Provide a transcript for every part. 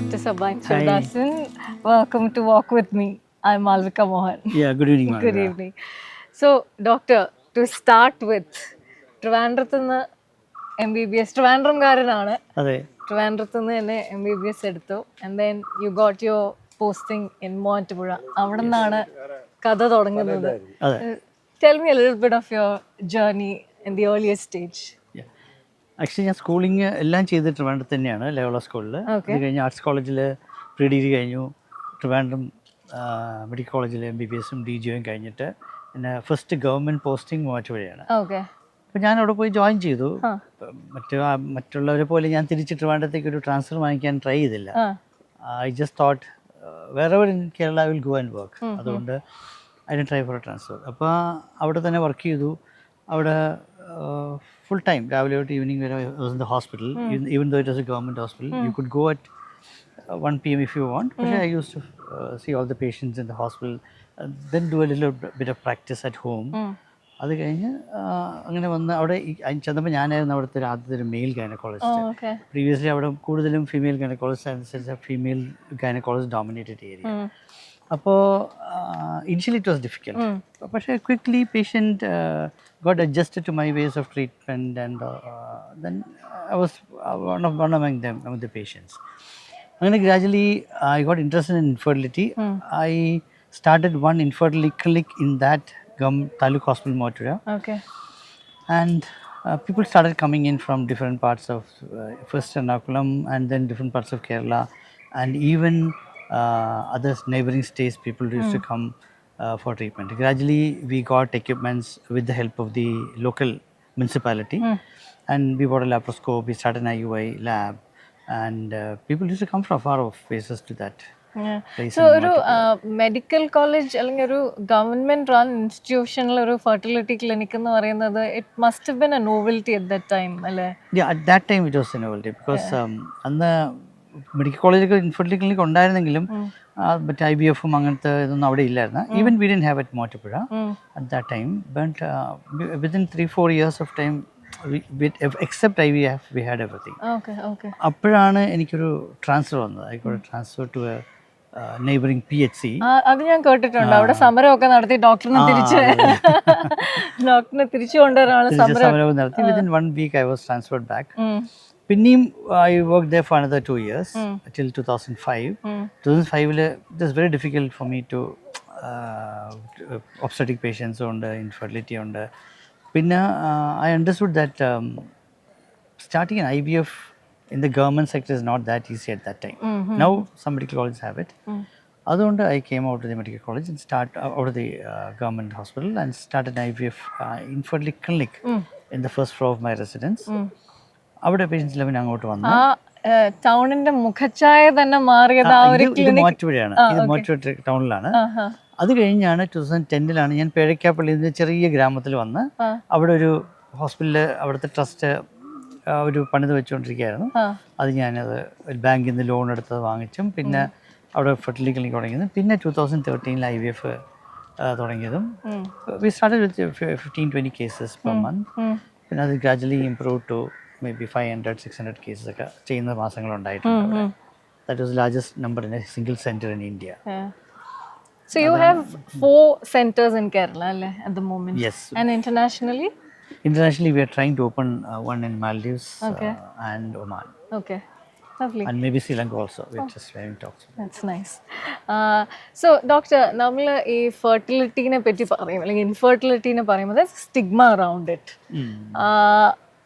Dr. Sabine Hi. Sivadasan. Welcome to Walk With Me. I'm Malavika Mohan. Yeah, good evening, Malavika. Good evening. So, Doctor, to start with, ട്രിവാൻഡ്രത്ത് നിന്ന് MBBS, ട്രിവാൻഡ്രംകാരനാണ്. അതെ. ട്രിവാൻഡ്രത്ത് നിന്ന് തന്നെ MBBS എടുത്തു. And then you got your posting in Muvattupuzha. അവിടെ നിന്നാണ് കഥ തുടങ്ങുന്നത്. Tell me a little bit of your journey in the earliest stage. Actually ഞാൻ സ്കൂളിങ് എല്ലാം ചെയ്ത് ട്രിവാൻഡ്രത്ത് തന്നെയാണ്, ലെവല സ്കൂളിൽ. അത് കഴിഞ്ഞ് ആർട്സ് കോളേജിൽ പ്രീ ഡിഗ്രി കഴിഞ്ഞു. ട്രിവാൻഡ്രം മെഡിക്കൽ കോളേജിൽ MBBSും DGOയും കഴിഞ്ഞിട്ട് പിന്നെ ഫസ്റ്റ് ഗവൺമെൻറ് പോസ്റ്റിംഗ് മൂവാറ്റുപുഴയാണ്. അപ്പോൾ ഞാൻ അവിടെ പോയി ജോയിൻ ചെയ്തു. മറ്റുള്ളവരെ പോലെ ഞാൻ തിരിച്ച് ട്രിവാൻഡ്രത്തേക്ക് ഒരു ട്രാൻസ്ഫർ വാങ്ങിക്കാൻ ട്രൈ ചെയ്തില്ല. I just thought wherever in Kerala I will go and work. അതുകൊണ്ട് I didn't try for a transfer. അപ്പോൾ അവിടെ തന്നെ വർക്ക് ചെയ്തു. അവിടെ full time, രാവിലെ തൊട്ട് ഈവനിങ് വരെ I was in the hospital. Even though it was a government hospital, you could go at 1 PM if you want. But I used to see all the patients in the hospital, then do a little bit of practice at home. അത് കഴിഞ്ഞ് അങ്ങനെ വന്ന് അവിടെ ചെന്നപ്പോൾ ഞാനായിരുന്നു അവിടുത്തെ ആദ്യത്തെ ഒരു മെയിൽ ഗൈനക്കോളജിസ്റ്റ്. പ്രീവിയസ്ലി അവിടെ കൂടുതലും ഫീമെയിൽ ഗൈനക്കോളജിസ്റ്റ് അനുസരിച്ച് ഫീമെയിൽ ഗൈനക്കോളജി ഡോമിനേറ്റഡ് ഏരിയ. അപ്പോൾ ഇനിഷ്യലി ഇറ്റ് വാസ് ഡിഫിക്കൽട്ട്, പക്ഷേ quickly patient got adjusted to my ways of treatment, and then I was one among them, among the patients. And gradually I got interested in infertility. I started one infertility clinic in that Taluk Hospital, Motura. And people started coming in from different parts of first Ernakulam and then different parts of Kerala, and even other neighboring states. People used to come for treatment. Gradually we got equipments with the help of the local municipality, and we bought a laparoscope, we started an IUI lab, and people used to come from far off places to that place. So ഒരു medical college അല്ലെങ്കിൽ ഒരു government run ഇൻസ്റ്റിറ്റ്യൂഷനിൽ ഒരു fertility clinic എന്ന് പറയുന്നത് it must have been A novelty at that time അല്ലേ? Yeah, at that time it was a novelty because അന്ന് medical കോളേജിൽ infertility clinic ഉണ്ടായിരുന്നെങ്കിലും മറ്റേ IVFും അങ്ങനത്തെ ഇതൊന്നും അവിടെ ഇല്ലായിരുന്നു. Even we didn't have at Muvattupuzha at that time. But within 3-4 years of time, except IVF, we had everything. അപ്പോഴാണ് എനിക്കൊരു ട്രാൻസ്ഫർ വന്നത്. I got a transfer to a neighboring PHC. അത് ഞാൻ കേട്ടിട്ടുണ്ട്. അവിടെ സമരമൊക്കെ നടത്തി ഡോക്ടറിനെ തിരിച്ചു കൊണ്ടുവരാനുള്ള സമരം നടത്തി. Within 1 week I was transferred back. പിന്നെയും I worked there for another 2 years till 2005. 2005 it was very difficult for me to obstetric patients ഉണ്ട്, infertility ഉണ്ട്. പിന്നെ I understood that starting an IVF in the government sector is not that easy at that time. Now some medical colleges have it. അതുകൊണ്ട് I came out of the medical college and out of the government hospital and started an IVF infertility clinic in the first floor of my residence. അവിടെ patients eleven അങ്ങോട്ട് വന്നു. ടൗണിന്റെ മുഖച്ഛായ തന്നെ മാറിയത് ഇത് മൂവാറ്റുപുഴയാണ്. ഇത് മൂവാറ്റുപുഴ ടൗണിലാണ്. അത് കഴിഞ്ഞാണ് 2010 ഞാൻ പേഴക്കാപ്പള്ളിയിൽ നിന്ന് ചെറിയ ഗ്രാമത്തിൽ വന്ന് അവിടെ ഒരു ഹോസ്പിറ്റലിൽ അവിടുത്തെ ട്രസ്റ്റ് ഒരു പണിത് വെച്ചുകൊണ്ടിരിക്കുകയായിരുന്നു. അത് ഞാനത് ബാങ്കിൽ നിന്ന് ലോൺ എടുത്തത് വാങ്ങിച്ചും പിന്നെ അവിടെ ഫെർട്ടിലിറ്റി ക്ലിനിക് തുടങ്ങിയതും പിന്നെ 2013 IVF തുടങ്ങിയതും. We started with 15-20 cases per month. പിന്നെ അത് gradually improve to maybe 500-600 cases ഒക്കെ ചെയ്യുന്ന മാസങ്ങളുണ്ടായിട്ടുണ്ട്. That was the largest number in a single center in India. So you have 4 centers in Kerala at the moment? Yes. And internationally? Internationally we are trying to open one in Maldives and Oman. Okay. Lovely. And maybe Sri Lanka also. We're just having talks. That's nice. So doctor, നമ്മൾ ഈ ഫെർട്ടിലിറ്റിനെ പറ്റി പറയും അല്ലെങ്കിൽ ഇൻഫെർട്ടിലിറ്റിനെ പറയുമ്പോൾ there's stigma around it.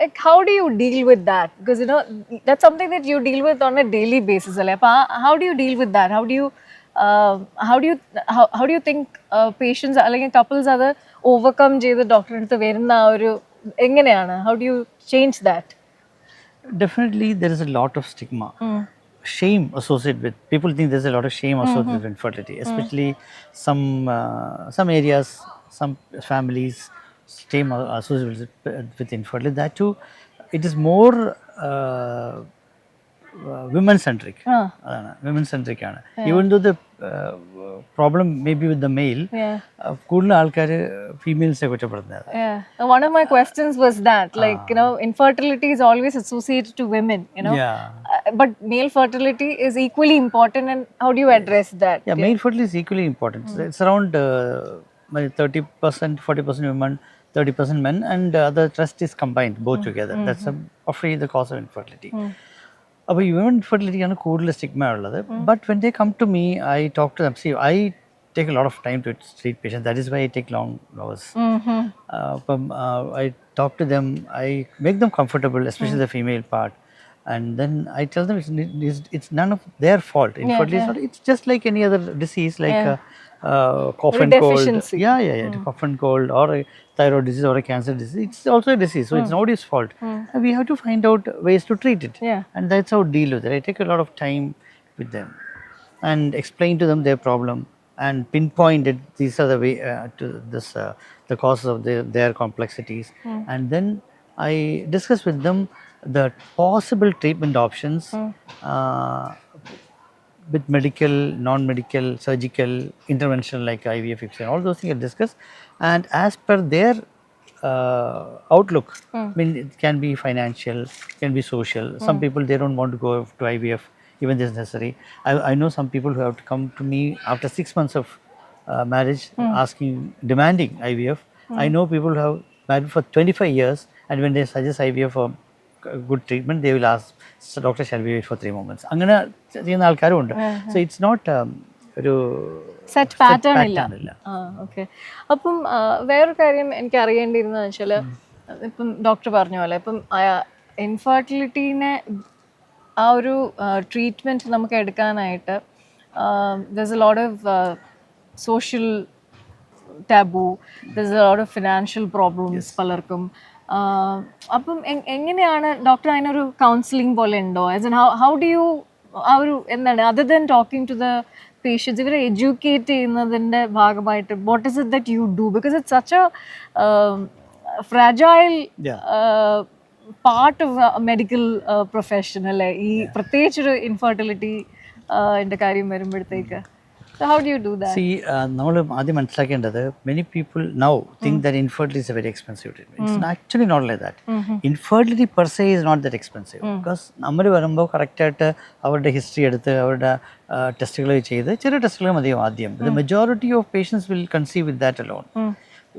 Like how do you deal with that? Because that's something that you deal with on a daily basis. How do you deal with that? How do you think patients അല്ലെങ്കിൽ couples അത് overcome ചെയ്ത് ഡോക്ടറെ അടുത്ത് വരുന്ന ആ ഒരു എങ്ങനെയാണ്? How do you change that? Definitely there is a lot of stigma. Shame associated with, people think there's a lot of shame associated with infertility, especially some areas, some families shame associated with infertility. That too, it is more women centric. Women centric ആണ്. Even though the problem may be with the male, കൂടുതൽ ആൾക്കാർ ഫീമെയിൽസെ കുറ്റപ്പെടുന്നത്. One of my questions was that, like, infertility is always associated to women, but male fertility is equally important, and how do you address that? Yeah, male fertility is equally important. It's around 30%, 40% women, 30% men, and the rest is combined both together. That's roughly the cause of infertility. അപ്പോൾ women infertility ആണ് കൂടുതൽ stigma ഉള്ളത്. But when they come to me, I talk to them. See, I take a lot of time to treat patients. That is why I take long hours. അപ്പം I talk to them, I make them comfortable, especially the female part. And then I tell them it's none of their fault. Infertility is not, it's just like any other disease, like cough and cold. Yeah. Cough and cold, or a thyroid disease, or a cancer disease. It's also a disease, so it's nobody's fault. And we have to find out ways to treat it. And that's how I deal with it. I take a lot of time with them and explain to them their problem and pinpoint it. These are the way to this the causes of their complexities. And then I discuss with them the possible treatment options with medical, non-medical, surgical, intervention like IVF, all those things are discussed. And as per their outlook, I mean, it can be financial, can be social. Some people, they don't want to go to IVF even this necessary. I know some people who have to come to me after 6 months of marriage, demanding IVF. I know people who have married for 25 years, and when they suggest IVF for good treatment, they will ask, "So doctor, shall we wait for 3 more months?" അങ്ങനെ ചെയ്യുന്ന ആൾക്കാരും ഉണ്ട്. So it's not ഒരു set pattern ഇല്ല. Okay. അപ്പം വേറൊരു കാര്യം എനിക്ക് അറിയേണ്ടിയിരുന്നതെന്ന് വെച്ചാൽ, ഇപ്പം ഡോക്ടർ പറഞ്ഞ പോലെ ഇപ്പം ഇൻഫെർട്ടിലിറ്റീനെ ആ ഒരു ട്രീറ്റ്മെൻറ്റ് നമുക്ക് എടുക്കാനായിട്ട് there's a lot of social taboo, there's a lot of financial problems പലർക്കും. അപ്പം എങ്ങനെയാണ് ഡോക്ടർ അതിനൊരു കൗൺസിലിംഗ് പോലെ ഉണ്ടോ? As in how do you uh ഒരു എന്താണ്, other than talking to the patients, ഇവരെ എഡ്യൂക്കേറ്റ് ചെയ്യുന്നതിൻ്റെ ഭാഗമായിട്ട് what is it that you do? Because it's such a fragile part of medical profession അല്ലേ, ഈ പ്രത്യേകിച്ചൊരു ഇൻഫെർട്ടിലിറ്റി കാര്യം വരുമ്പോഴത്തേക്ക്. So how do you do that? See, നമ്മൾ ആദ്യം മനസ്സിലാക്കേണ്ടത്, many people now think that infertility is a very expensive treatment. It's actually not like that. Infertility per se is not that expensive, because നമ്മൾ വരുമ്പോൾ കറക്റ്റായിട്ട് അവരുടെ history എടുത്ത് അവരുടെ ടെസ്റ്റുകൾ ചെയ്ത്, ചെറിയ ടെസ്റ്റുകൾ മതിയോ ആദ്യം. The majority of patients will conceive with that alone.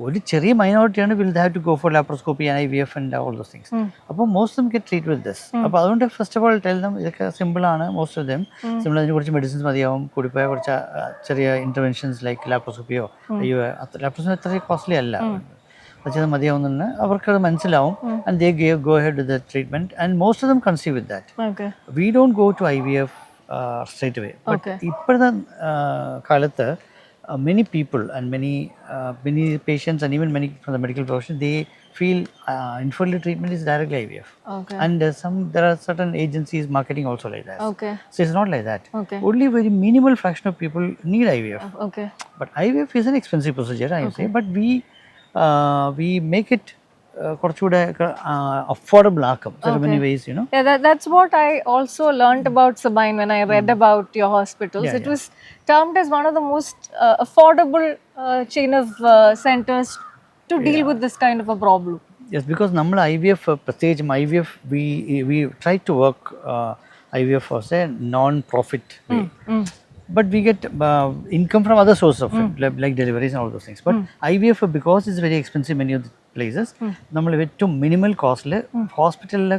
ഒരു ചെറിയ മൈനോറിറ്റിയാണ് will have to go for laparoscopy and IVF and all those things. അപ്പോൾ most of them get treat with this. അപ്പോൾ അതുകൊണ്ട് first of all tell them ഇതൊക്കെ സിമ്പിളാണ്. Most of them simple. അതിന് കുറച്ച് മെഡിസിൻസ് മതിയാവും, കൂടിപ്പോയ കുറച്ച് ചെറിയ ഇൻ്റർവെൻഷൻസ് ലൈക്ക് ലാപ്രോസ്കോപ്പിയോ ലാപ്രോസ്കോപ്പി അത്ര കോസ്റ്റ്ലി അല്ല, അത് മതിയാവുന്ന അവർക്കത് മനസ്സിലാവും. And they go head with the treatment and most of them conceive with that. V don't go to IVF straight away. But ഇപ്പോഴത്തെ കാലത്ത് many people and many patients and even many from the medical profession, they feel infertility treatment is directly IVF. And there are certain agencies marketing also like that. So it's not like that. Only very minimal fraction of people need IVF. But IVF is an expensive procedure, I say, but we make it കുറച്ചുകൂടെ affordable ആക്കും. So many ways, you know. Yeah, that's what I also learned about Sabine when I read about your hospitals. It was termed as one of the most affordable chain of centers to deal with this kind of a problem. Yes, because നമ്മൾ IVF പ്രത്യേകിച്ചും IVF we try to work IVF as a non-profit way. But we get income from other sources of it, like deliveries and all those things. But IVF, because it's very expensive many of the places, നമ്മൾ ഏറ്റവും minimal കോസ്റ്റിൽ ഹോസ്പിറ്റലിൽ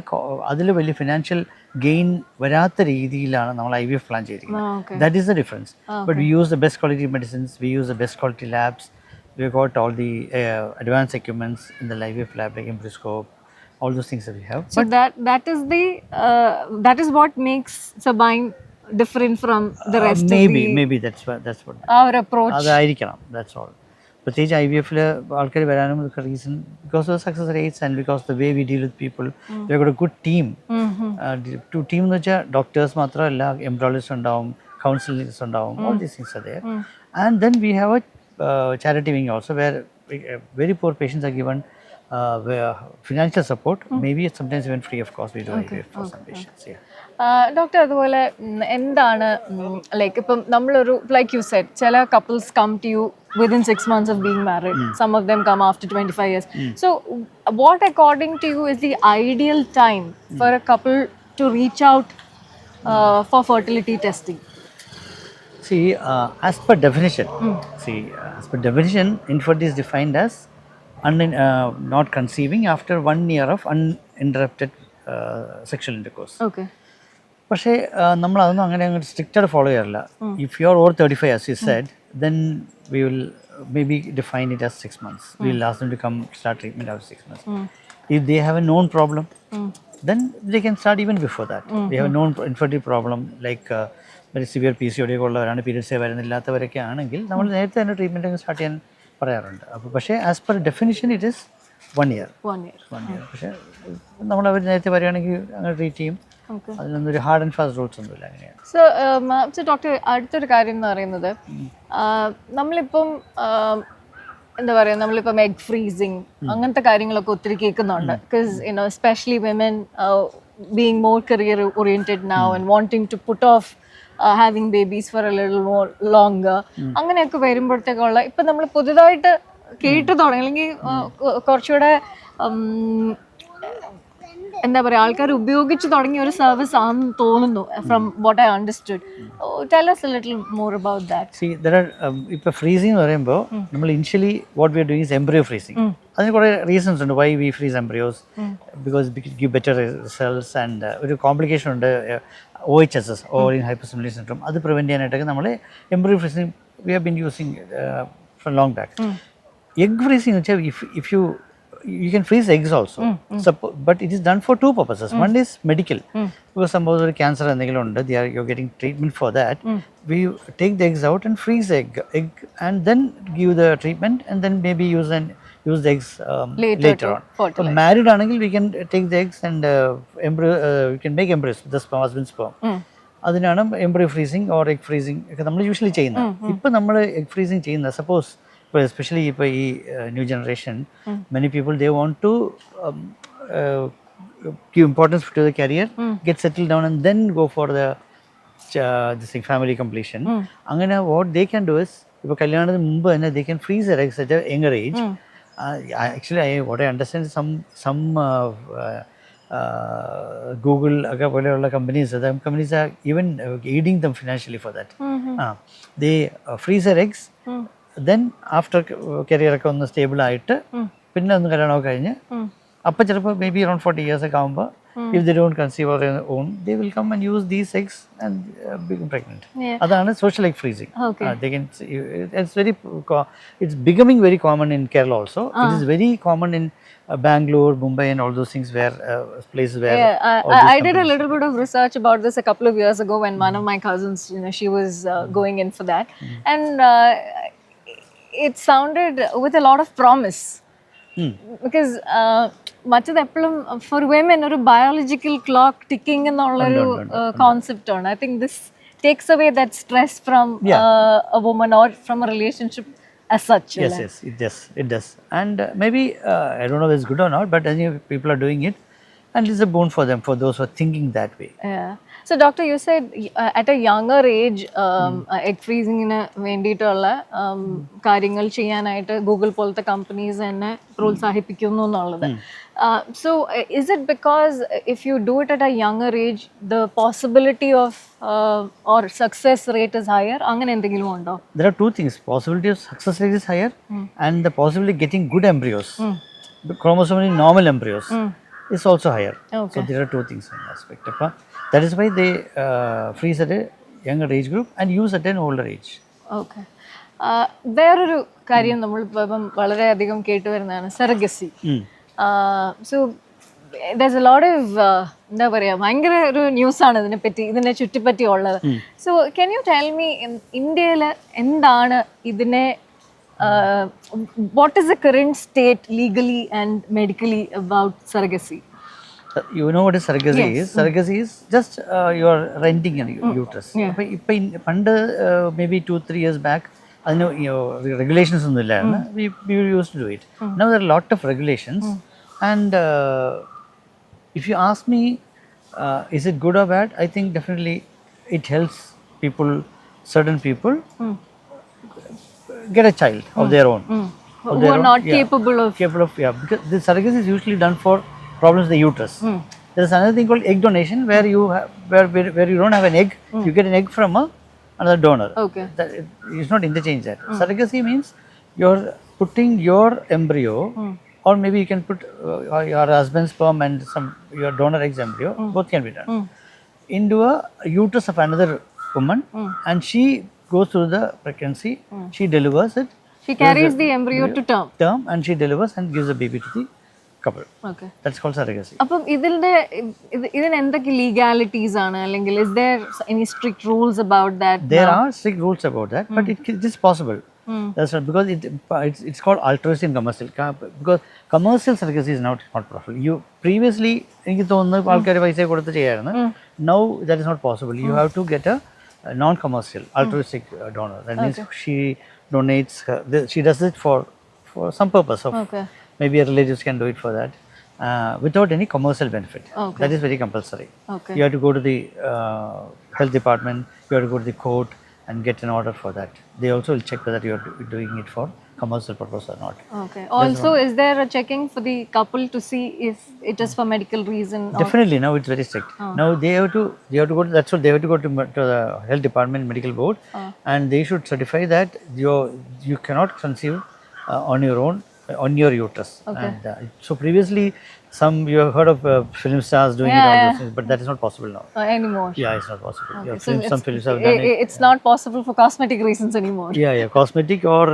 അതിൽ വലിയ financial gain വരാത്ത രീതിയിലാണ് നമ്മൾ IVF plan ചെയ്തിരിക്കുന്നത്. That is the difference. But we use the best quality medicines, we use the best quality labs, we got all the advanced equipments in the IVF lab, like embryoscope, all those things that we have. So that is what makes Sabine different from the rest maybe that's what our approach അതായിരിക്കണം. That's all. പ്രത്യേകിച്ച് IVF-ൽ ആൾക്കാർ വരാനും reason because of success rates and because the way we deal with people. V have got A good team. Team എന്ന് വെച്ചാൽ doctors മാത്രമല്ല, എംബ്രോളജിസ്റ്റ് ഉണ്ടാവും, councillors ഉണ്ടാവും, all these things are there. And then we have a charity wing also, where very poor patients are given financial support, maybe sometimes even free of cost we do IVF for some patients. Doctor, അതുപോലെ എന്താണ് like ഇപ്പം നമ്മളൊരു like you said ചില couples come to you within 6 months of being married, some of them come after 25 years. So what according to you is the ideal time for a couple to reach out for fertility testing? See, as per definition, as per definition, infertility is defined as not conceiving after 1 year of uninterrupted sexual intercourse. Okay. പക്ഷേ നമ്മൾ അതൊന്നും അങ്ങനെ അങ്ങോട്ട് സ്ട്രിക്റ്റായിട്ട് follow ചെയ്യാറില്ല. If you are over 35 as you said, then we will maybe define it as 6 months. We will ask them to come start treatment after 6 months. If they have a known problem, then they can start even before that. They have a known infertility problem like very severe PCOD ഒക്കെ ഉള്ളവരാണ്, periods വരുന്നില്ലാത്തവരൊക്കെ ആണെങ്കിൽ നമ്മൾ നേരത്തെ തന്നെ treatment start ചെയ്യാൻ പറയാറുണ്ട്. അപ്പോൾ പക്ഷേ as per definition it is 1 year. 1 year. പക്ഷേ നമ്മൾ അവർ നേരത്തെ പറയുകയാണെങ്കിൽ അങ്ങനെ ട്രീറ്റ് ചെയ്യും. അതിനൊന്നൊരു ഹാർഡ് ആൻഡ് ഫാസ്റ്റ് റൂൾസ് ഒന്നുമില്ല അങ്ങനെയാണ്. സോ ഡോക്ടർ, അടുത്തൊരു കാര്യം എന്ന് പറയുന്നത്, നമ്മളിപ്പം എന്താ പറയുക, നമ്മളിപ്പം എഗ് ഫ്രീസിങ് അങ്ങനത്തെ കാര്യങ്ങളൊക്കെ ഒത്തിരി കേൾക്കുന്നുണ്ട്. Because especially women being more career oriented now and wanting to put off having babies for a little more longer, അങ്ങനെയൊക്കെ വരുമ്പോഴത്തേക്കുള്ള ഇപ്പം നമ്മൾ പുതുതായിട്ട് കേട്ടു തുടങ്ങി, അല്ലെങ്കിൽ കുറച്ചുകൂടെ എന്താ പറയുക, ആൾക്കാർ ഉപയോഗിച്ച് തുടങ്ങിയ ഒരു സർവീസ് ആണെന്ന് തോന്നുന്നു, from what I understood. Tell us a little more about that. See, there are ഇപ്പോൾ ഫ്രീസിംഗ് എന്ന് പറയുമ്പോൾ നമ്മൾ initially what we are doing is embryo freezing. അതിന് കുറേ റീസൺസ് ഉണ്ട് why we freeze embryos. Because give better results and ഒരു complication ഉണ്ട്, OHSS, ovarian hyperstimulation syndrome. അത് പ്രിവെൻറ്റ് ചെയ്യാനായിട്ടൊക്കെ നമ്മൾ embryo freezing we have been using from long back. Egg freezing വെച്ചാൽ if you can freeze eggs also, but it is done for two purposes. One is medical, because suppose ഒരു cancer എന്തെങ്കിലും ഉണ്ട്, you're getting treatment for that. We take the eggs out and freeze egg and then give the treatment, and then maybe use the eggs later on. So married ആണെങ്കിൽ we can take the eggs and embryo, we can make embryos with the husband sperm. അതിനാണ് embryo freezing or egg freezing ഒക്കെ നമ്മൾ usually ചെയ്യുന്നത്. ഇപ്പം നമ്മൾ egg freezing ചെയ്യുന്നത്, suppose especially ഇപ്പോൾ ഈ new generation, many people they want to give importance to the career, get settled down and then go for the this thing, family completion. അങ്ങനെ what they can do is, ഇപ്പോൾ കല്യാണത്തിന് മുമ്പ് തന്നെ they can freeze their eggs at a younger age. Actually what I understand is some Google ഒക്കെ പോലെയുള്ള companies are even aiding them financially for that. They freeze their eggs, then after career ഒക്കെ ഒന്ന് stable ആയിട്ട് പിന്നെ ഒന്ന് കല്യാണമൊക്കെ കഴിഞ്ഞ് അപ്പം ചിലപ്പോൾ മേ ബി അറൌണ്ട് 40 years ഒക്കെ ആകുമ്പോൾ if they don't conceive or own, they will come and use these eggs and become pregnant. അതാണ് social egg freezing. They can, it's becoming very common in Kerala also. It is very common in Bangalore, Mumbai and all those things where places where I did a little bit of research about this a couple of years ago when one of my cousins, she was going in for that, and it sounded with a lot of promise. Because മറ്റത് എപ്പോഴും for women ഒരു biological clock ticking എന്നുള്ളൊരു concept ആണ്. I think this takes away that stress from a woman or from a relationship as such. Yes, it does. And maybe I don't know if it's good or not, but anyway, people are doing it, and it's a boon for them, for those who are thinking that way. Yeah. So doctor, you said at a younger age egg freezing ന് വേണ്ടിയിട്ടുള്ള കാര്യങ്ങൾ ചെയ്യാനായിട്ട് Google പോലത്തെ companies തന്നെ പ്രോത്സാഹിപ്പിക്കുന്നു എന്നുള്ളത്. So is it because if you do it at a younger age the possibility of or success rate is higher? അങ്ങനെ എന്തെങ്കിലും ഉണ്ടോ? There are two things. Possibility of success rate is higher, and the possibility of getting good embryos, chromosomally normal embryos, is also higher. So there are two things in that aspect. That is why they freeze at a younger age group and use at an older age. Okay. വേറൊരു കാര്യം നമ്മൾ ഇപ്പം വളരെയധികം കേട്ടുവരുന്നതാണ് surrogacy. So there's a lot of എന്താ പറയുക, ഭയങ്കര ഒരു ന്യൂസാണ് ഇതിനെ ചുറ്റിപ്പറ്റി ഉള്ളത്. So can you tell me, ഇന്ത്യയിൽ എന്താണ് ഇതിനെ, what is the current state legally and medically about surrogacy? You know what is surrogacy is? Surrogacy is just you are renting a uterus. ഇപ്പം പണ്ട് maybe 2-3 years back അതിന് regulations ഒന്നും ഇല്ലായിരുന്നു. We used to do it. Now there are a lot of regulations, and if you ask me is it good or bad, I think definitely it helps people, certain people get a child of their own, who are not capable of because the surrogacy is usually done for problems in the uterus. There's another thing called egg donation, where you have, where you don't have an egg, you get an egg from another donor. Okay. It's not interchange that. Surrogacy means you're putting your embryo, or maybe you can put your husband's sperm and your donor egg's embryo. Both can be done into a uterus of another woman, and she goes through the pregnancy. She delivers it. She carries the embryo to term. And she delivers and gives a baby to the couple. Okay. That's called surrogacy. അപ്പം ഇതിന് എന്തൊക്കെ ലീഗാലിറ്റീസ് ആണ്, അല്ലെങ്കിൽ is there any strict rules about that? There are strict rules about that, but it is possible. That's right, because it's called altruistic and commercial. Because commercial surrogacy is not possible. You previously, എനിക്ക് തോന്നുന്നു ആൾക്കാർ പൈസ കൊടുത്ത് ചെയ്യായിരുന്നു. Now that is not possible. You have to get a non-commercial altruistic donor. That means she donates. She does it for some purpose of. Okay. Maybe your relatives can do it for that without any commercial benefit. Okay. That is very compulsory. Okay. You have to go to the health department, you have to go to the court and get an order for that. They also will check whether you are doing it for commercial purpose or not. Okay. Also, is there a checking for the couple to see if it is for medical reason? Definitely, now it's very strict. Now they have to go to, that's what they have to go to the health department, medical board, and they should certify that you cannot conceive on your own, on your uterus. Okay. And so previously you have heard of film stars doing it, all those things, but that is not possible now. Anymore. Yeah, it's not possible. Okay. Yeah, So some films have done it. It's not possible for cosmetic reasons anymore. Yeah, cosmetic or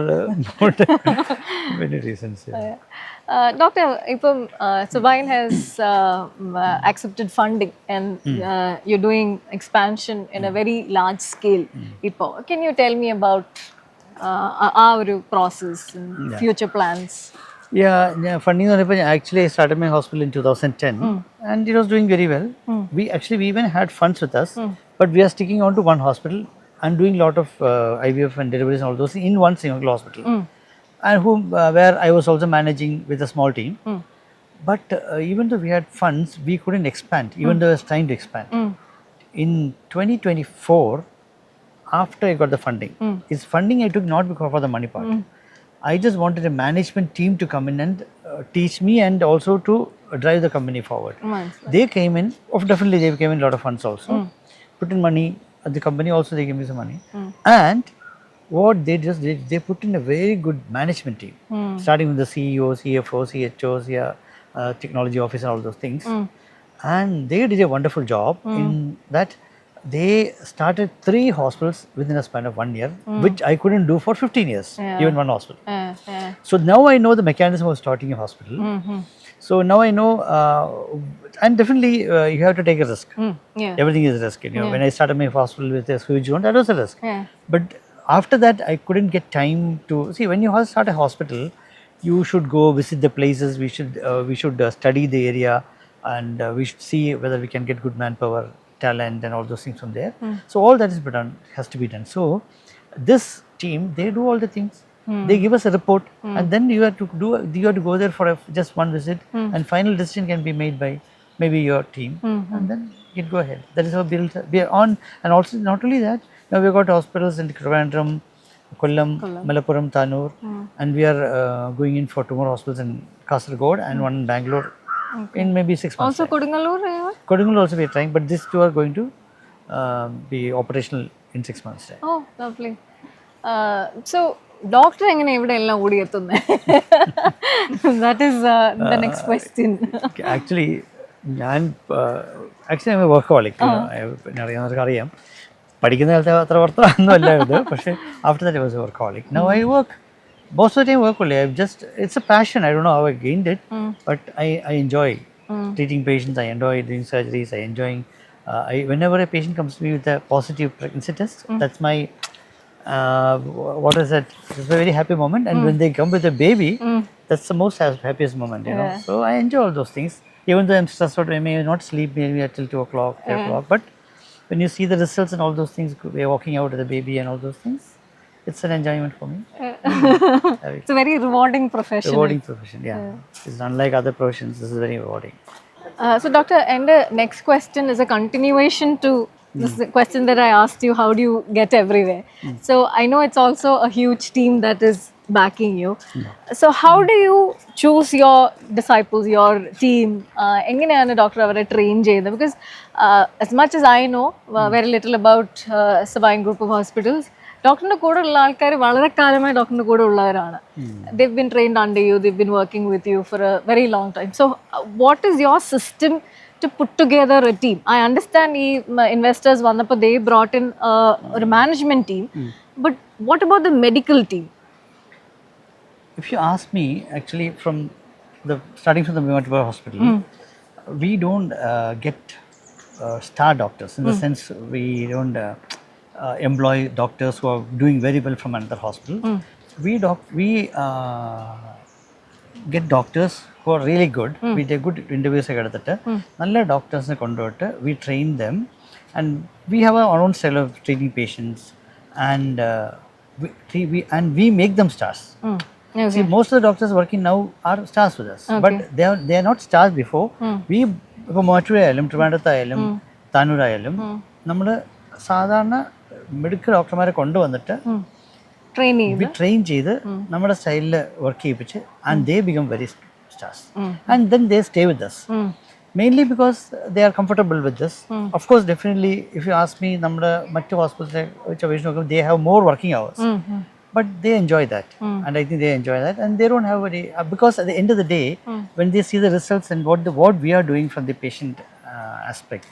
not many reasons. Yeah. Doctor, ഇപ്പം Sabine has accepted funding and you're doing expansion in a very large scale. ഇപ്പോൾ can you tell me about ആ ഒരു process and future plans? Yeah, funding. Actually, I started my hospital in 2010, and it was doing very well. We even had funds with us, but we are sticking on to one hospital and doing a lot of IVF and deliveries and all those in one single hospital, and where I was also managing with a small team. But even though we had funds, we couldn't expand. Even though I was trying to expand. In 2024, after I got the funding, is funding I took not because for the money part. I just wanted a management team to come in and teach me, and also to drive the company forward. They came in, definitely they came in a lot of funds also, put in money at the company also, they gave me some money, and what they just did, they put in a very good management team, starting with the CEO, CFO, CHOs, technology office and all those things, and they did a wonderful job in that. They started 3 hospitals within a span of 1 year, which I couldn't do for 15 years, even one hospital. So now I know the mechanism of starting a hospital. So now I know, and definitely you have to take a risk. Everything is a risk. When I started my hospital with a huge loan, that was a risk. But after that, I couldn't get time to see. When you start a hospital, you should go visit the places. We should study the area, and we should see whether we can get good manpower, talent and all those things from there. So all that has to be done. So this team, they do all the things. They give us a report, and then you have to go there for just one visit, and final decision can be made by maybe your team, and then you can go ahead. That is how we are on. And also not only that, now we've got hospitals in Trivandrum, Kollam, Malappuram, Thanur, and we are going in for 2 more hospitals in Kasaragod and one in Bangalore. In maybe 6 months. Also Kodungalur? Kodungalur also we are trying, but these 2 are going to be operational in 6 months time. Oh, lovely. So, doctor എങ്ങനെ ഇവിടെ എല്ലാം ഓടിയെത്തുന്നത്? That is the next question. Actually, I'm a workaholic. അറിയാവുന്നവർക്ക് അറിയാം. പഠിക്കുന്ന കാലത്ത് അത്ര വർത്തമാനമൊന്നും അല്ലായിരുന്നു, പക്ഷേ after that I was a workaholic. Now I work. Most of the time work only. It's a passion. I don't know how I gained it, but I enjoy treating patients. I enjoy doing surgeries. I enjoying. Whenever a patient comes to me with a positive pregnancy test, that's my what is that? It's a very happy moment. And when they come with a baby, that's the most happiest moment. know. So I enjoy all those things. Even though I'm stressed out, I may not sleep maybe until 2 o'clock, 3 o'clock. But when you see the results and all those things, we are walking out with the baby and all those things. It's an enjoyment for me. It's a very rewarding profession. Rewarding profession, It's unlike other professions. This is very rewarding. So, doctor, and the next question is a continuation to this question that I asked you. How do you get everywhere? So, I know it's also a huge team that is backing you. So how do you choose your disciples, your team? എങ്ങനെയാണ് doctor അവരെ train ചെയ്യുന്നത്? Because as much as I know very little about Sabine group of hospitals, ഡോക്ടറിന്റെ കൂടെ ഉള്ള ആൾക്കാർ വളരെ കാലമായി ഡോക്ടറിന്റെ കൂടെ ഉള്ളവരാണ്. They've been trained under you, they've been working with you for a very long time. So what is your system to put together a team? I understand the investors vannappo they brought in a management team, but what about the medical team? If you ask me, actually, starting from the Malavika hospital, we don't get star doctors in the sense we don't employ doctors who are doing very well from another hospital. We get doctors who are really good. We take good interviews ഒക്കെ എടുത്തിട്ട് നല്ല ഡോക്ടേഴ്സിനെ കൊണ്ടുപോയിട്ട് we train them, and we have our own style of training patients, and we make them stars. Okay. See, most of the doctors working now are stars with us, but they are not stars before. We ഇപ്പോൾ മോറ്റുപുഴയായാലും ട്രിവാൻഡ്രത്തായാലും താനൂരായാലും നമ്മൾ സാധാരണ medical ഡോക്ടർമാരെ കൊണ്ടുവന്നിട്ട് train ചെയ്ത് നമ്മുടെ സ്റ്റൈലിൽ work ചെയ്യിപ്പിച്ച് and they become very stars and then they stay with us. Mainly because they are comfortable with this. Of course, definitely, if you ask me, നമ്മുടെ മറ്റു ഹോസ്പിറ്റലിലെ വെച്ച് അപേക്ഷിച്ച് നോക്കുമ്പോൾ they have more working hours. But they enjoy that, and I think they enjoy that, and they don't have any because at the end of the day, when they see the results and what we are doing from the patient aspect,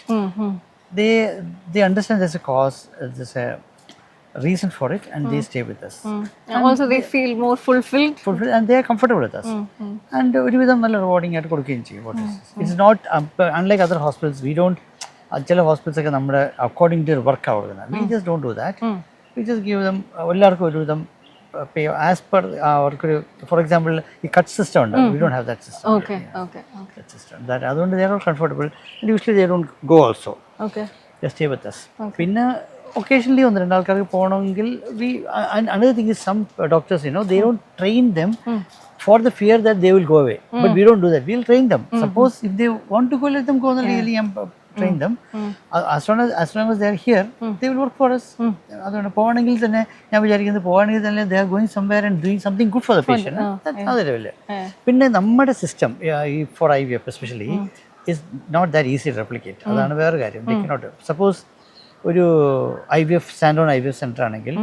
they understand there's a cause, there's a reason for it, and they stay with us. Also, they feel more fulfilled, and they are comfortable with us. And ഒരുവിധം നല്ല rewarding ആയിട്ട് കൊടുക്കുകയും ചെയ്യും. It's not unlike other hospitals. We don't. ചില hospitals ഒക്കെ നമ്മുടെ according to work hours. We just don't do that. We just give them എല്ലാവർക്കും ഒരുവിധം pay as per അവർക്കൊരു for example ഈ cut system ഉണ്ട്. We don't have that system. Okay. That system. അതുകൊണ്ട് they are not comfortable, and usually they don't go also. Okay. They stay with us. പിന്നെ occasionally ഒന്ന് രണ്ട് ആൾക്കാർക്ക് പോകണമെങ്കിൽ another thing is some doctors, they don't train them for the fear that they will go away. But we don't do that. We'll train them. Suppose if they want to go, let them go. Really train them. As long as they are here, they will work for us. അതുകൊണ്ട് പോകണമെങ്കിൽ തന്നെ ഞാൻ വിചാരിക്കുന്നത് പോകണമെങ്കിൽ തന്നെ they are going somewhere and doing something good for the patient. That's other level. പിന്നെ നമ്മുടെ system for IVF especially is not that easy to replicate. അതാണ് വേറെ കാര്യം. They cannot. Suppose ഒരു IVF സ്റ്റാൻഡ് IVF സെൻറ്റർ ആണെങ്കിൽ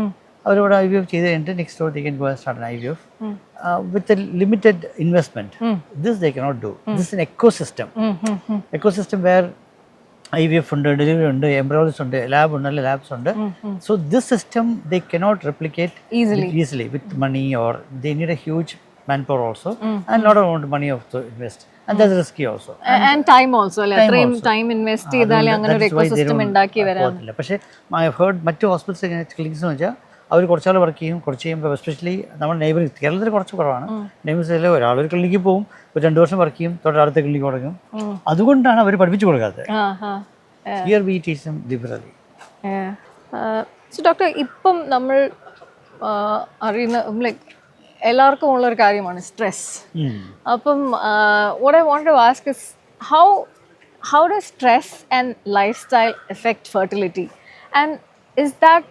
അവരോട് IVF ചെയ്ത് കഴിഞ്ഞിട്ട് next door they can go and start an IVF with a limited investment. This they cannot do. This is an ecosystem where IVF ഉണ്ട്, delivery ഉണ്ട്, embryologist ഉണ്ട്, lab ഉണ്ട്, നല്ല labs ഉണ്ട്. So this system they cannot replicate easily with money, or they need a huge manpower also and lot of amount of money to invest, and that's risky also, and time also അത്രയും time invest ചെയ്താലേ അങ്ങനെ ഒരു ecosystem ഉണ്ടാക്കി വരാൻ. പക്ഷേ I have heard മറ്റു hospitals clinics എന്ന് വെച്ചാൽ അവർ കുറച്ചാൾ വർക്ക് ചെയ്യും, കുറച്ച് ചെയ്യുമ്പോൾ എസ്പെഷ്യലി നമ്മുടെ നെയ്ബറിംഗ് കേരളത്തിൽ കുറച്ച് കുറവാണ്. നെയ്ബേഴ്സിൽ ഒരാളൊരു ക്ലിനിക്കിൽ പോകും, ഒരു 2 വർഷം വർക്ക് ചെയ്യും, തൊട്ട് അടുത്ത ക്ലിനിക്ക് തുടങ്ങും. അതുകൊണ്ടാണ് അവർ പഠിപ്പിച്ചു കൊടുക്കാത്തത്. Here we teach them liberally. So doctor, ഇപ്പം നമ്മൾ അറിയുന്ന ലൈക്ക് എല്ലാവർക്കും ഉള്ളൊരു കാര്യമാണ് സ്ട്രെസ്. അപ്പം what I wanted to ask is how does stress and lifestyle affect fertility, and is that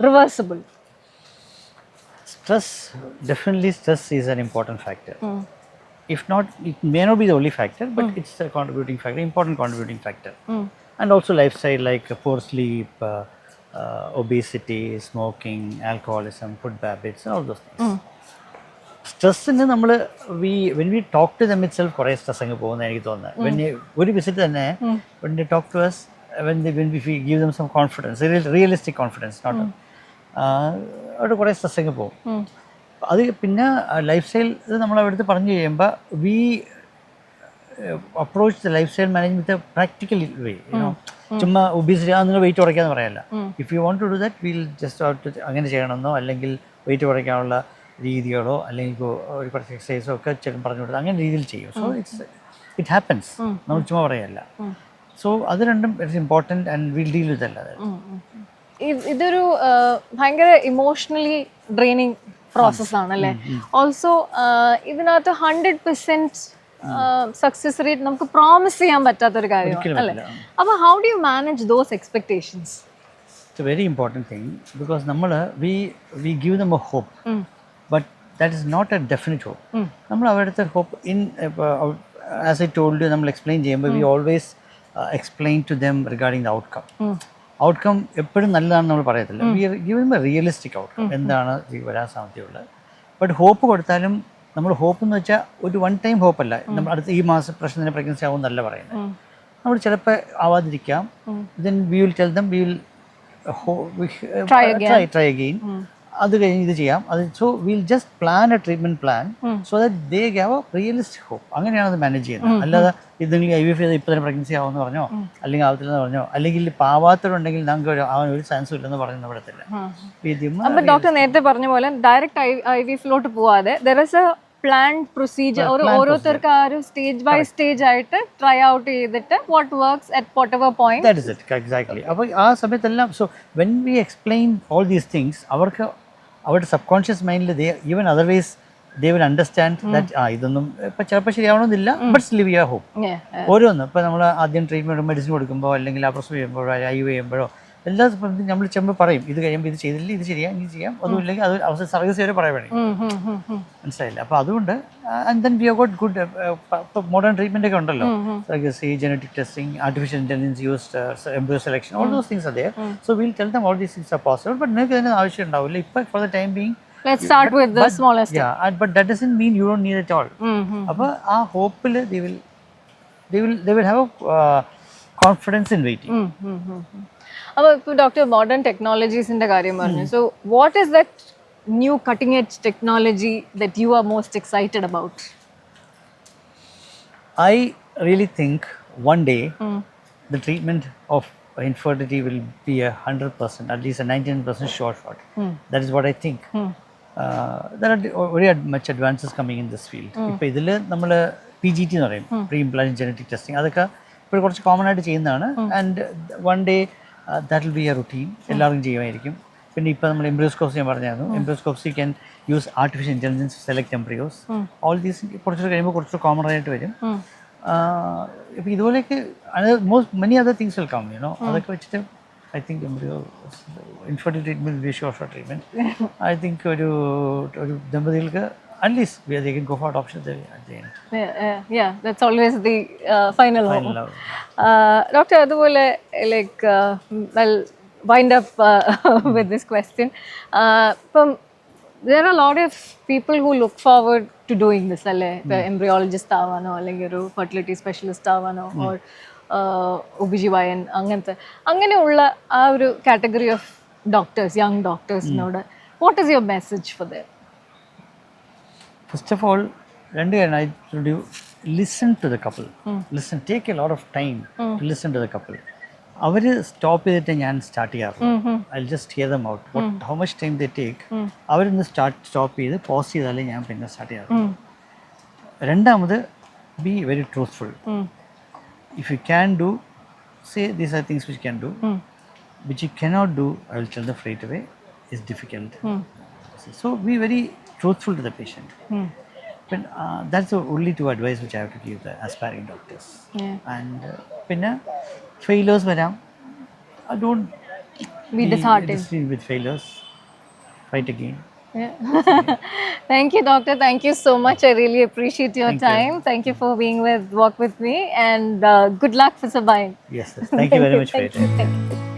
reversible? Stress is an important factor. If not, it may not be the only factor, but it's a contributing factor, important contributing factor. And also lifestyle like poor sleep, obesity, smoking, alcoholism, food habits, all those things. Stress in നമ്മൾ when we talk to them itself കുറേ stress അങ്ങ് പോകുന്ന എനിക്ക് തോന്നുന്നത്. ഒരു visit തന്നെ when they talk to us, when we give them some confidence, realistic confidence, not അവിടെ കുറേ സ്ട്രെസ് അങ്ങ് പോകും. അത് പിന്നെ ലൈഫ് സ്റ്റൈൽ ഇത് നമ്മളവിടുത്തെ പറഞ്ഞു കഴിയുമ്പോൾ we approach the life style management practical way. ചുമ്മാ ഒബീസിറ്റി നിങ്ങൾ വെയിറ്റ് കുറയ്ക്കാന്ന് പറയാനല്ല. If you want to do that will just അങ്ങനെ ചെയ്യണമെന്നോ അല്ലെങ്കിൽ വെയിറ്റ് കുറയ്ക്കാനുള്ള രീതികളോ അല്ലെങ്കിൽ ഒരു കുറച്ച് എക്സസൈസോ ഒക്കെ പറഞ്ഞു കൊടുത്ത് അങ്ങനെ രീതിയിൽ ചെയ്യും. സോ ഇറ്റ് ഹാപ്പൻസ്, നമ്മൾ ചുമ്മാ പറയല്ല. സോ അത് രണ്ടും it's important and will deal with അല്ലാതെ. ഇതൊരു ഭയങ്കര ഇമോഷണലി ഡ്രെയിനിങ് പ്രോസസ് ആണല്ലേ. ഓൾസോ ഇതിനകത്ത് 100% സക്സസ് റേറ്റ് നമുക്ക് പ്രോമിസ് ചെയ്യാൻ പറ്റാത്തൊരു കാര്യമാണ് അല്ലേ. അപ്പോൾ how do you manage those expectations? It's a very important thing because നമ്മൾ we give them a hope. that is not a definite hope. നമ്മൾ അവിടുത്തെ hope in as I told you, നമ്മൾ explain ചെയ്യുമ്പോൾ we always explain to them regarding the outcome. Outcome എപ്പോഴും നല്ലതാണെന്ന് നമ്മൾ പറയത്തില്ല. We are giving a realistic outcome, എന്താണ് വരാൻ സാധ്യതയുള്ളത്. ബട്ട് ഹോപ്പ് കൊടുത്താലും നമ്മൾ ഹോപ്പ് എന്ന് വെച്ചാൽ ഒരു വൺ ടൈം ഹോപ്പല്ല. നമ്മൾ അടുത്ത ഈ മാസം പ്രശ്നത്തിന് പ്രഗ്നൻസി ആവും എന്നല്ല പറയുന്നത്. നമ്മൾ ചിലപ്പോൾ ആവാതിരിക്കാം. Then we will tell them we will try again. അത് കഴിഞ്ഞ് ഇത് ചെയ്യാം. അത് so will just plan a treatment plan so that they have a realistic hope. അങ്ങനെയാണ് അത് മാനേജ് ചെയ്യുന്നത്. അല്ലാതെ ഇതെങ്കിലും IVF ചെയ്ത് ഇപ്പോൾ തന്നെ പ്രഗ്നൻസി ആവുമെന്ന് പറഞ്ഞോ, അല്ലെങ്കിൽ ആവത്തില്ലെന്ന് പറഞ്ഞോ, അല്ലെങ്കിൽ പാവാത്തവരുണ്ടെങ്കിൽ ഞങ്ങൾക്ക് അവന് ഒരു ചാൻസും ഇല്ലെന്ന് പറയുന്ന പറ്റത്തില്ല. അപ്പോൾ ഡോക്ടർ നേരത്തെ പറഞ്ഞ പോലെ ഡയറക്റ്റ് IVF-ലോട്ട് പോവാതെ there is a planned procedure. ഓരോരുത്തർക്ക് ആ ഒരു സ്റ്റേജ് ബൈ സ്റ്റേജ് ആയിട്ട് ട്രൈ ഔട്ട് ചെയ്തിട്ട് what works at whatever point. That is it, exactly. അപ്പോൾ ആ സമയത്തെല്ലാം so when we explain all these things, അവർക്ക് അവരുടെ സബ് കോൺഷ്യസ് മൈൻഡിൽ even otherwise they will understand that ഇതൊന്നും ഇപ്പം ചിലപ്പോൾ ശരിയാവണമെന്നില്ല, but still we are hope. ഓരോന്നും ഇപ്പോൾ നമ്മൾ ആദ്യം ട്രീറ്റ്മെൻറ്റ് മെഡിസിൻ കൊടുക്കുമ്പോൾ അല്ലെങ്കിൽ അപ്രസവ് ചെയ്യുമ്പോഴോ IVF ചെയ്യുമ്പോഴോ എല്ലാ നമ്മൾ ചെമ്പ് പറയും ഇത് കഴിയുമ്പോൾ ഇത് ചെയ്തില്ല, ഇത് ചെയ്യാം, ഇത് ചെയ്യാം, അതുമില്ലെങ്കിൽ അത് അവസാനം സർവീസ് വരെ പറയാൻ വേണ്ടി. മനസ്സിലായില്ല? അപ്പോൾ അതുകൊണ്ട് and then we have got good ഇപ്പോൾ മോഡേൺ ട്രീറ്റ്മെൻ്റ് ഒക്കെ ഉണ്ടല്ലോ. Surrogacy, genetic testing, artificial intelligence used, embryo selection, all those things are there. So will tell them all these things are possible. But നിങ്ങൾക്ക് ഇതിന് ആവശ്യം ഉണ്ടാവില്ല ഇപ്പോൾ for the time being. Let's start with the smallest. Yeah, but that doesn't mean you don't need it all. അപ്പോൾ ആ ഹോപ്പിൽ they will have a confidence in waiting. അപ്പോൾ ഇപ്പോൾ doctor modern ടെക്നോളജീസിൻ്റെ കാര്യം പറഞ്ഞു. So what is that new cutting edge technology that you are most excited about? I really think one day the treatment of infertility will be 100%, at least a 99% sure shot. That is what I think. There are very much advances coming in this field. ഇപ്പോൾ ഇതിൽ നമ്മൾ PGT എന്ന് പറയും, pre implant genetic testing, അതൊക്കെ ഇപ്പോൾ കുറച്ച് common ആയിട്ട് ചെയ്യുന്നതാണ്. And one day that will be a routine, എല്ലാവർക്കും ചെയ്യുമായിരിക്കും. പിന്നെ ഇപ്പോൾ നമ്മൾ എംബ്രിയോസ്കോപ്സി ഞാൻ പറഞ്ഞായിരുന്നു. Embryoscopy can use artificial intelligence select embryos. All these കുറച്ചുകൂടെ കഴിയുമ്പോൾ കുറച്ചുകൂടെ കോമൺ ആയിട്ട് വരും. ഇപ്പോൾ ഇതുപോലെയൊക്കെ many other things will come, you know. അതൊക്കെ വെച്ചിട്ട് I think embryo infertility treatment will be short treatment. I think ഒരു ദമ്പതികൾക്ക് at least they can go for adoption at the end. Yeah, that's always the final hope. Doctor, അതുപോലെ like well wind up with this question. There are a lot of people who look forward to doing this, അല്ലേ? embryologist ആവാനോ അല്ലെങ്കിൽ ഒരു fertility specialist ആവാനോ or OBGYN അങ്ങനെയുള്ള ആ ഒരു category of doctors, young ഡോക്ടേഴ്സിനോട് what is your message for them? First of all രണ്ട് കാര്യം I told you, listen to the couple. Listen, take a lot of time to listen to the couple. അവർ stop ചെയ്തിട്ട് ഞാൻ start ചെയ്യാറുള്ളൂ. I just hear them out how much time they take. അവരൊന്ന് stop ചെയ്ത് pause ചെയ്താലേ ഞാൻ പിന്നെ start ചെയ്യാറുള്ളൂ. രണ്ടാമത് be very truthful. If you can do, say these are things which you can do. Which you cannot do, I will tell them straight away, is difficult. So be very truthful to the patient. But that's the only two advice which I have to give the aspiring doctors. And pinna failures varam, don't be disheartened with failures. Fight again. Thank you, doctor. Thank you so much. I really appreciate your time. Thank you for being walk with me, and good luck for Sabine. Yes, thank you very much for your time. Thank you.